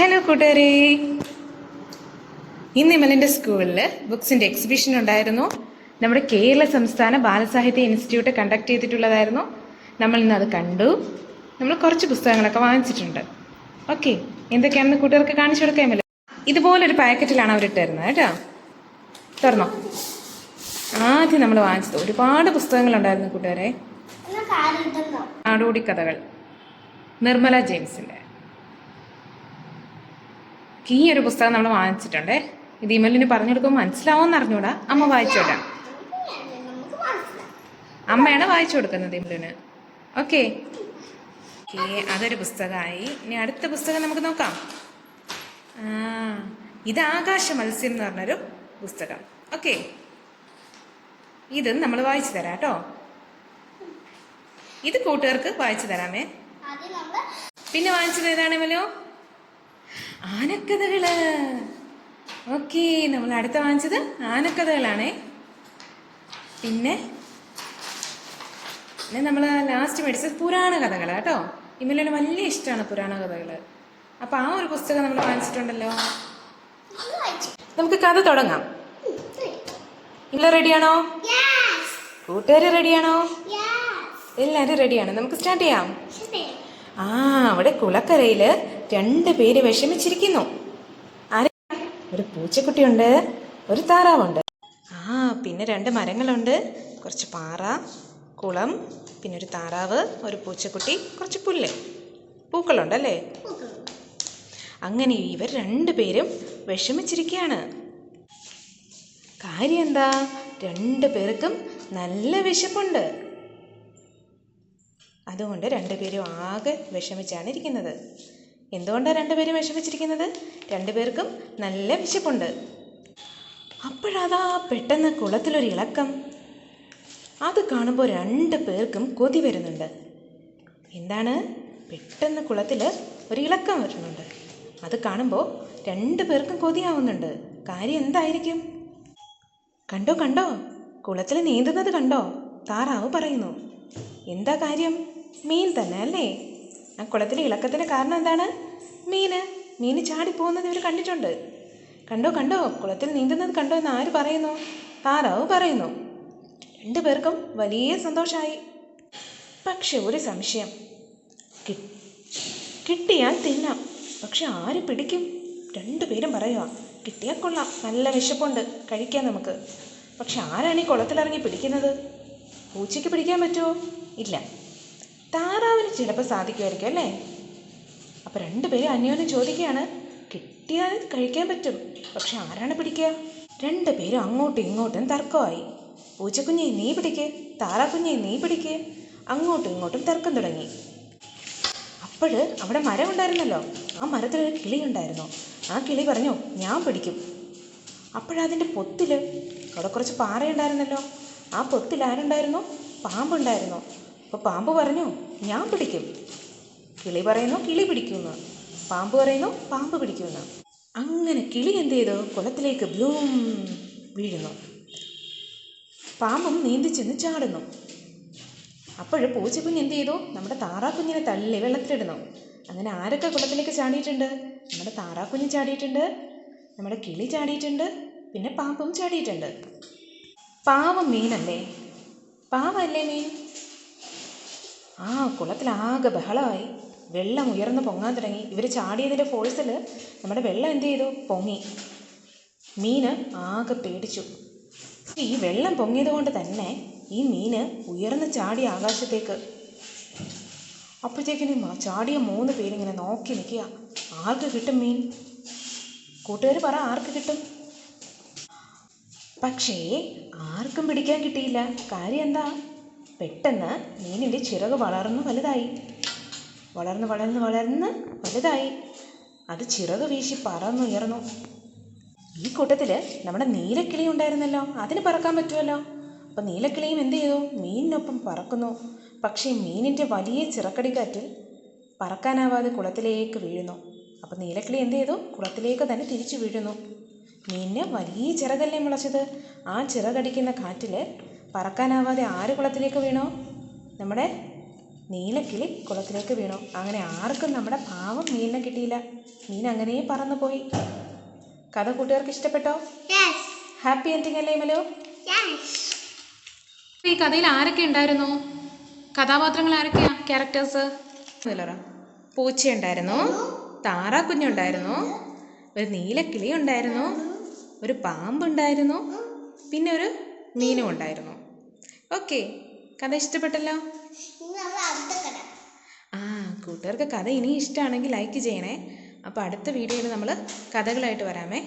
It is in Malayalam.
ഹലോ കൂട്ടുകാരെ, ഇന്ന് ഇമലിൻ്റെ സ്കൂളിൽ ബുക്സിൻ്റെ എക്സിബിഷൻ ഉണ്ടായിരുന്നു. നമ്മുടെ കേരള സംസ്ഥാന ബാലസാഹിത്യ ഇൻസ്റ്റിറ്റ്യൂട്ട് കണ്ടക്ട് ചെയ്തിട്ടുള്ളതായിരുന്നു. നമ്മൾ ഇന്ന് അത് കണ്ടു. നമ്മൾ കുറച്ച് പുസ്തകങ്ങളൊക്കെ വാങ്ങിച്ചിട്ടുണ്ട്. ഓക്കെ, എന്തൊക്കെയാണെന്ന് കൂട്ടുകാർക്ക് കാണിച്ചു കൊടുക്കാമല്ലോ. ഇതുപോലൊരു പാക്കറ്റിലാണ് അവർ ഇട്ടുതരുന്നത് കേട്ടോ. തുറന്നോ. ആദ്യം നമ്മൾ വാങ്ങിച്ചത് ഒരുപാട് പുസ്തകങ്ങളുണ്ടായിരുന്നു കൂട്ടുകാരെ. നാടോടി കഥകൾ, നിർമ്മല ജെയിംസിൻ്റെ. ഈ ഒരു പുസ്തകം നമ്മൾ വാങ്ങിച്ചിട്ടുണ്ടേ. ഇത് ഇമലിന് പറഞ്ഞു കൊടുക്കുമ്പോൾ മനസ്സിലാവുമെന്ന് അറിഞ്ഞൂടാ. അമ്മ വായിച്ചോട്ടെ. അമ്മയാണ് വായിച്ചു കൊടുക്കുന്നത് ഇമലിന്. ഓക്കെ, അതൊരു പുസ്തകമായി. ഇനി അടുത്ത പുസ്തകം നമുക്ക് നോക്കാം. ഇത് ആകാശ മത്സ്യം എന്ന് പറഞ്ഞൊരു പുസ്തകം. ഓക്കെ, ഇത് നമ്മൾ വായിച്ചു തരാം കേട്ടോ. ഇത് കൂട്ടുകാർക്ക് വായിച്ചു തരാമേ. പിന്നെ വാങ്ങിച്ചത് ഏതാണ് ഇമലോ? ആനക്കഥകള്. ഓക്കെ, നമ്മൾ അടുത്ത വാങ്ങിച്ചത് ആനക്കഥകളാണേ. പിന്നെ നമ്മൾ ലാസ്റ്റ് മേടിച്ചത് പുരാണ കഥകൾ കേട്ടോ. ഇമലിന് വലിയ ഇഷ്ടമാണ് പുരാണ കഥകൾ. അപ്പൊ ആ ഒരു പുസ്തകം നമ്മൾ വാങ്ങിച്ചിട്ടുണ്ടല്ലോ. നമുക്ക് കഥ തുടങ്ങാം. ഇമല റെഡിയാണോ? കൂട്ടുകാര് റെഡിയാണോ? എല്ലാവരും റെഡിയാണ്. നമുക്ക് സ്റ്റാർട്ട് ചെയ്യാം. അവിടെ കുളക്കരയില് 2 പേര് വിഷമിച്ചിരിക്കുന്നു. ഒരു പൂച്ചക്കുട്ടിയുണ്ട്, ഒരു താറാവുണ്ട്. പിന്നെ 2 മരങ്ങളുണ്ട്, കുറച്ച് പാറ, കുളം, പിന്നെ ഒരു താറാവ്, ഒരു പൂച്ചക്കുട്ടി, കുറച്ച് പുല്ല്, പൂക്കളുണ്ടല്ലേ. അങ്ങനെ ഇവർ 2 പേരും വിഷമിച്ചിരിക്കുകയാണ്. കാര്യം എന്താ? 2 പേർക്കും നല്ല വിശപ്പുണ്ട്. അതുകൊണ്ട് 2 പേരും ആകെ വിഷമിച്ചാണ് ഇരിക്കുന്നത്. എന്തുകൊണ്ടാണ് 2 പേരും വിഷമിച്ചിരിക്കുന്നത്? 2 പേർക്കും നല്ല വിശപ്പുണ്ട്. അപ്പോഴതാ പെട്ടെന്ന് കുളത്തിലൊരു ഇളക്കം. അത് കാണുമ്പോൾ 2 പേർക്കും കൊതി വരുന്നുണ്ട്. എന്താണ്? പെട്ടെന്ന് കുളത്തിൽ ഒരു ഇളക്കം വരുന്നുണ്ട്. അത് കാണുമ്പോൾ 2 പേർക്കും കൊതിയാവുന്നുണ്ട്. കാര്യം എന്തായിരിക്കും? കണ്ടോ കണ്ടോ, കുളത്തിൽ നീന്തുന്നത് കണ്ടോ? താറാവ് പറയുന്നു. എന്താ കാര്യം? മീൻ തന്നെ അല്ലേ. ആ കുളത്തിലെ ഇളക്കത്തിന് കാരണം എന്താണ്? മീന് ചാടിപ്പോകുന്നത് ഇവർ കണ്ടിട്ടുണ്ട്. കണ്ടോ കണ്ടോ, കുളത്തിൽ നീന്തുന്നത് കണ്ടോ എന്ന് ആര് പറയുന്നു? താറാവ് പറയുന്നു. 2 പേർക്കും വലിയ സന്തോഷമായി. പക്ഷെ ഒരു സംശയം. കിട്ടിയാൽ തിന്നാം, പക്ഷെ ആര് പിടിക്കും? 2 പേരും പറയുക, കിട്ടിയാൽ കൊള്ളാം, നല്ല വിശപ്പുണ്ട്, കഴിക്കാം നമുക്ക്. പക്ഷെ ആരാണ് ഈ കുളത്തിലിറങ്ങി പിടിക്കുന്നത്? പൂച്ചയ്ക്ക് പിടിക്കാൻ പറ്റുമോ? ഇല്ല. താറാവിന് ചിലപ്പോൾ സാധിക്കുമായിരിക്കും അല്ലേ. അപ്പോൾ 2 പേരും അന്യോന്യം ചോദിക്കുകയാണ്. കിട്ടിയാൽ കഴിക്കാൻ പറ്റും, പക്ഷെ ആരാണ് പിടിക്കുക? 2 പേരും അങ്ങോട്ടും ഇങ്ങോട്ടും തർക്കമായി. പൂച്ചക്കുഞ്ഞെ നീ പിടിക്ക്, താറാക്കുഞ്ഞെ നീ പിടിക്ക്. അങ്ങോട്ടും ഇങ്ങോട്ടും തർക്കം തുടങ്ങി. അപ്പോൾ അവിടെ മരം ഉണ്ടായിരുന്നല്ലോ, ആ മരത്തിലൊരു കിളി ഉണ്ടായിരുന്നു. ആ കിളി പറഞ്ഞു, ഞാൻ പിടിക്കും. അപ്പോഴതിൻ്റെ പൊത്തിൽ അവിടെ കുറച്ച് പാറയുണ്ടായിരുന്നല്ലോ. ആ പൊത്തിൽ ആരുണ്ടായിരുന്നു? പാമ്പുണ്ടായിരുന്നു. അപ്പോൾ പാമ്പ് പറഞ്ഞു, ഞാൻ പിടിക്കും. കിളി പറയുന്നു, കിളി പിടിക്കുമെന്ന്. പാമ്പ് പറയുന്നു, പാമ്പ് പിടിക്കുമെന്ന്. അങ്ങനെ കിളി എന്ത് ചെയ്തു? കുളത്തിലേക്ക് ബ്ലൂം വീഴുന്നു. പാമ്പും നീന്തി ചെന്ന് ചാടുന്നു. അപ്പോൾ പൂച്ചക്കുഞ്ഞ് എന്ത് ചെയ്തു? നമ്മുടെ താറാക്കുഞ്ഞിനെ തള്ളി വെള്ളത്തിലിടുന്നു. അങ്ങനെ ആരൊക്കെ കുളത്തിലേക്ക് ചാടിയിട്ടുണ്ട്? നമ്മുടെ താറാക്കുഞ്ഞ് ചാടിയിട്ടുണ്ട്, നമ്മുടെ കിളി ചാടിയിട്ടുണ്ട്, പിന്നെ പാമ്പും ചാടിയിട്ടുണ്ട്. പാവം മീനല്ലേ, പാവല്ലേ മീൻ. കുളത്തിലാകെ ബഹളമായി. വെള്ളം ഉയർന്ന് പൊങ്ങാൻ തുടങ്ങി. ഇവർ ചാടിയതിൻ്റെ ഫോഴ്സിൽ നമ്മുടെ വെള്ളം എന്ത് ചെയ്തു? പൊങ്ങി. മീന് ആകെ പേടിച്ചു. ഈ വെള്ളം പൊങ്ങിയത് കൊണ്ട് തന്നെ ഈ മീന് ഉയർന്ന് ചാടി ആകാശത്തേക്ക്. അപ്പോഴത്തേക്കിനും ചാടിയ 3 പേരിങ്ങനെ നോക്കി നിൽക്കുക. ആർക്ക് കിട്ടും മീൻ? കൂട്ടുകാർ പറ, ആർക്ക് കിട്ടും? പക്ഷേ ആർക്കും പിടിക്കാൻ കിട്ടിയില്ല. കാര്യം എന്താ? പെട്ടെന്ന് മീനിൻ്റെ ചിറക് വളർന്ന് വലുതായി. വലുതായി. അത് ചിറക് വീശി പറന്നുയർന്നു. ഈ കൂട്ടത്തിൽ നമ്മുടെ നീലക്കിളി ഉണ്ടായിരുന്നല്ലോ, അതിന് പറക്കാൻ പറ്റുമല്ലോ. അപ്പോൾ നീലക്കിളിയും എന്ത് ചെയ്തു? മീനിനൊപ്പം പറക്കുന്നു. പക്ഷേ മീനിൻ്റെ വലിയ ചിറക്കടിക്കാറ്റിൽ പറക്കാനാവാതെ കുളത്തിലേക്ക് വീഴുന്നു. അപ്പോൾ നീലക്കിളി എന്ത് ചെയ്തു? കുളത്തിലേക്ക് തന്നെ തിരിച്ചു വീഴുന്നു. മീനിന് വലിയ ചിറകല്ലേ മുളച്ചത്. ആ ചിറകടിക്കുന്ന കാറ്റിൽ പറക്കാനാവാതെ ആര് കുളത്തിലേക്ക് വീണോ? നമ്മുടെ നീലക്കിളി കുളത്തിലേക്ക് വീണു. അങ്ങനെ ആർക്കും നമ്മുടെ പാവം മീനിനെ കിട്ടിയില്ല. മീൻ അങ്ങനെ പറന്നു പോയി. കഥ കൂട്ടുകാർക്ക് ഇഷ്ടപ്പെട്ടോ? ഹാപ്പി എൻഡിങ് അല്ലേ മലോ? ഈ കഥയിൽ ആരൊക്കെ ഉണ്ടായിരുന്നു? കഥാപാത്രങ്ങൾ ആരൊക്കെയാ? ക്യാരക്ടേഴ്സ് പൂച്ച ഉണ്ടായിരുന്നു, താറാക്കുഞ്ഞുണ്ടായിരുന്നു, ഒരു നീലക്കിളി ഉണ്ടായിരുന്നു, ഒരു പാമ്പുണ്ടായിരുന്നു, പിന്നെ ഒരു മീനും ഉണ്ടായിരുന്നു. ഓക്കെ, കഥ ഇഷ്ടപ്പെട്ടല്ലോ? കൂട്ടുകാർക്ക് കഥ ഇനി ഇഷ്ടമാണെങ്കിൽ ലൈക്ക് ചെയ്യണേ. അപ്പോൾ അടുത്ത വീഡിയോയിൽ നമ്മൾ കഥകളായിട്ട് വരാമേ.